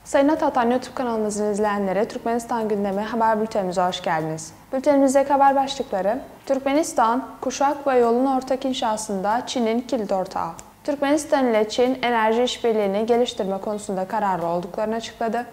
Sayın Atatan YouTube kanalımızın izleyenleri, Türkmenistan gündemi haber bültenimize hoş geldiniz. Bültenimizdeki haber başlıkları: Türkmenistan, kuşak ve yolun ortak inşasında Çin'in kilit ortağı. Türkmenistan ile Çin, enerji işbirliğini geliştirme konusunda kararlı olduklarını açıkladı.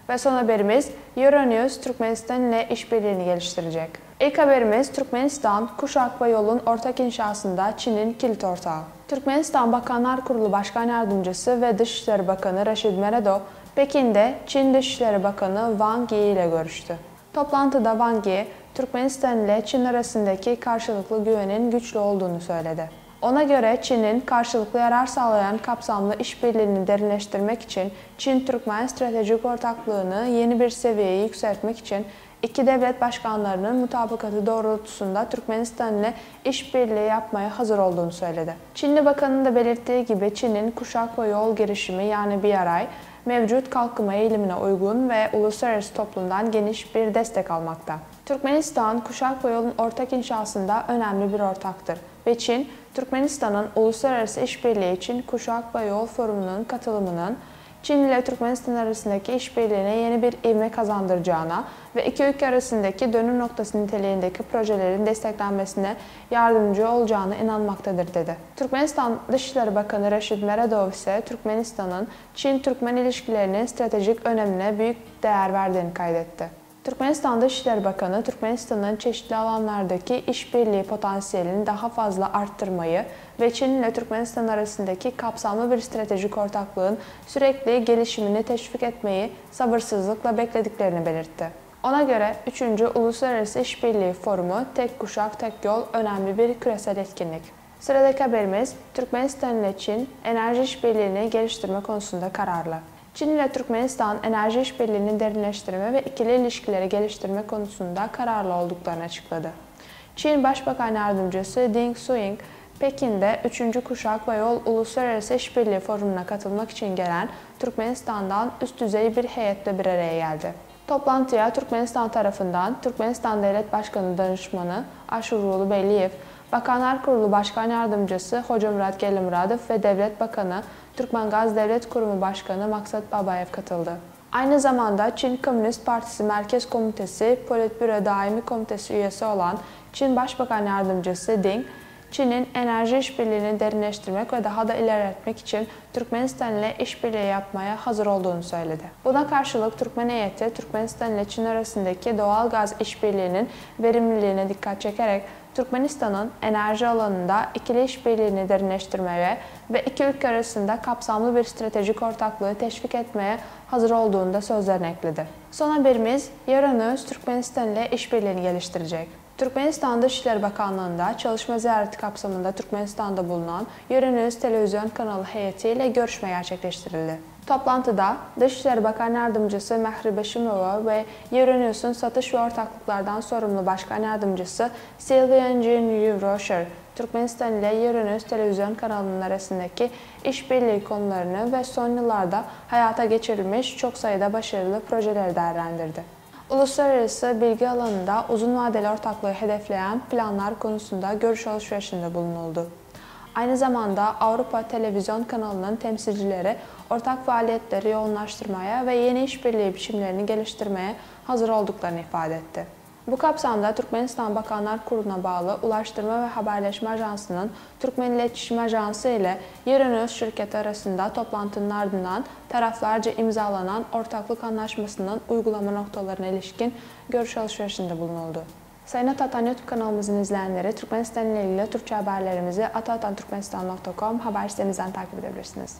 Ve son haberimiz, Euronews, Türkmenistan ile işbirliğini geliştirecek. İlk haberimiz, Türkmenistan, kuşak ve yolun ortak inşasında Çin'in kilit ortağı. Türkmenistan Bakanlar Kurulu Başkan Yardımcısı ve Dışişleri Bakanı Raşid Meredov, Pekin'de Çin Dışişleri Bakanı Wang Yi ile görüştü. Toplantıda Wang Yi, Türkmenistan ile Çin arasındaki karşılıklı güvenin güçlü olduğunu söyledi. Ona göre Çin'in karşılıklı yarar sağlayan kapsamlı işbirliğini derinleştirmek için Çin-Türkmen stratejik ortaklığını yeni bir seviyeye yükseltmek için iki devlet başkanlarının mutabakatı doğrultusunda Türkmenistan ile işbirliği yapmaya hazır olduğunu söyledi. Çinli bakanın da belirttiği gibi Çin'in kuşak ve yol girişimi yani BRI, mevcut kalkınma eğilimine uygun ve uluslararası toplumdan geniş bir destek almakta. Türkmenistan, kuşak ve yolun ortak inşasında önemli bir ortaktır ve Çin, Türkmenistan'ın uluslararası işbirliği için Kuşak ve Yol Forumu'nun katılımının Çin ile Türkmenistan arasındaki işbirliğine yeni bir ivme kazandıracağına ve iki ülke arasındaki dönüm noktası niteliğindeki projelerin desteklenmesine yardımcı olacağına inanmaktadır dedi. Türkmenistan Dışişleri Bakanı Raşid Meredov ise Türkmenistan'ın Çin-Türkmen ilişkilerinin stratejik önemine büyük değer verdiğini kaydetti. Türkmenistan Dışişleri Bakanı, Türkmenistan'ın çeşitli alanlardaki işbirliği potansiyelini daha fazla arttırmayı ve Çin ile Türkmenistan arasındaki kapsamlı bir stratejik ortaklığın sürekli gelişimini teşvik etmeyi sabırsızlıkla beklediklerini belirtti. Ona göre 3. Uluslararası İşbirliği Forumu Tek Kuşak Tek Yol önemli bir küresel etkinlik. Sıradaki haberimiz, Türkmenistan ile Çin enerji işbirliğini geliştirme konusunda kararlı. Çin ile Türkmenistan enerji işbirliğini derinleştirme ve ikili ilişkileri geliştirme konusunda kararlı olduklarını açıkladı. Çin Başbakan Yardımcısı Ding Xueing, Pekin'de 3. Kuşak ve Yol Uluslararası İşbirliği Forumu'na katılmak için gelen Türkmenistan'dan üst düzey bir heyetle bir araya geldi. Toplantıya Türkmenistan tarafından Türkmenistan Devlet Başkanı Danışmanı Aşurulu Beyliyev, Bakanlar Kurulu Başkan Yardımcısı Hoca Murat Gelimuradov ve Devlet Bakanı Türkmengaz Devlet Kurumu Başkanı Maksat Babayev katıldı. Aynı zamanda Çin Komünist Partisi Merkez Komitesi Politbüro Daimi Komitesi üyesi olan Çin Başbakan Yardımcısı Ding, Çin'in enerji işbirliğini derinleştirmek ve daha da ilerletmek için Türkmenistan ile işbirliği yapmaya hazır olduğunu söyledi. Buna karşılık Türkmen heyeti, Türkmenistan ile Çin arasındaki doğal gaz işbirliğinin verimliliğine dikkat çekerek Türkmenistan'ın enerji alanında ikili işbirliğini derinleştirmeye ve iki ülke arasında kapsamlı bir stratejik ortaklığı teşvik etmeye hazır olduğunu da sözlerine ekledi. Son haberimiz, Euronews Türkmenistan ile işbirliğini geliştirecek. Türkmenistan Dışişleri Bakanlığı'nda çalışma ziyareti kapsamında Türkmenistan'da bulunan Euronews televizyon kanalı heyetiyle görüşme gerçekleştirildi. Toplantıda Dışişleri Bakan Yardımcısı Mehri Beşimova ve Euronews'un satış ve ortaklıklardan sorumlu Başkan Yardımcısı Sylvian Jean-Yves, Türkmenistan ile Euronews televizyon kanalının arasındaki işbirliği konularını ve son yıllarda hayata geçirilmiş çok sayıda başarılı projeleri değerlendirdi. Uluslararası bilgi alanında uzun vadeli ortaklığı hedefleyen planlar konusunda görüş alışverişinde bulunuldu. Aynı zamanda Avrupa Televizyon kanalının temsilcileri ortak faaliyetleri yoğunlaştırmaya ve yeni işbirliği biçimlerini geliştirmeye hazır olduklarını ifade etti. Bu kapsamda Türkmenistan Bakanlar Kurulu'na bağlı Ulaştırma ve Haberleşme Ajansı'nın Türkmen İletişim Ajansı ile Euronews şirketi arasında toplantının ardından taraflarca imzalanan ortaklık anlaşmasının uygulama noktalarına ilişkin görüş alışverişinde bulunuldu. Sayın Atatan YouTube kanalımızın izleyenleri, Türkmenistan ile ilgili Türkçe haberlerimizi atatanturkmenistan.com haber sitemizden takip edebilirsiniz.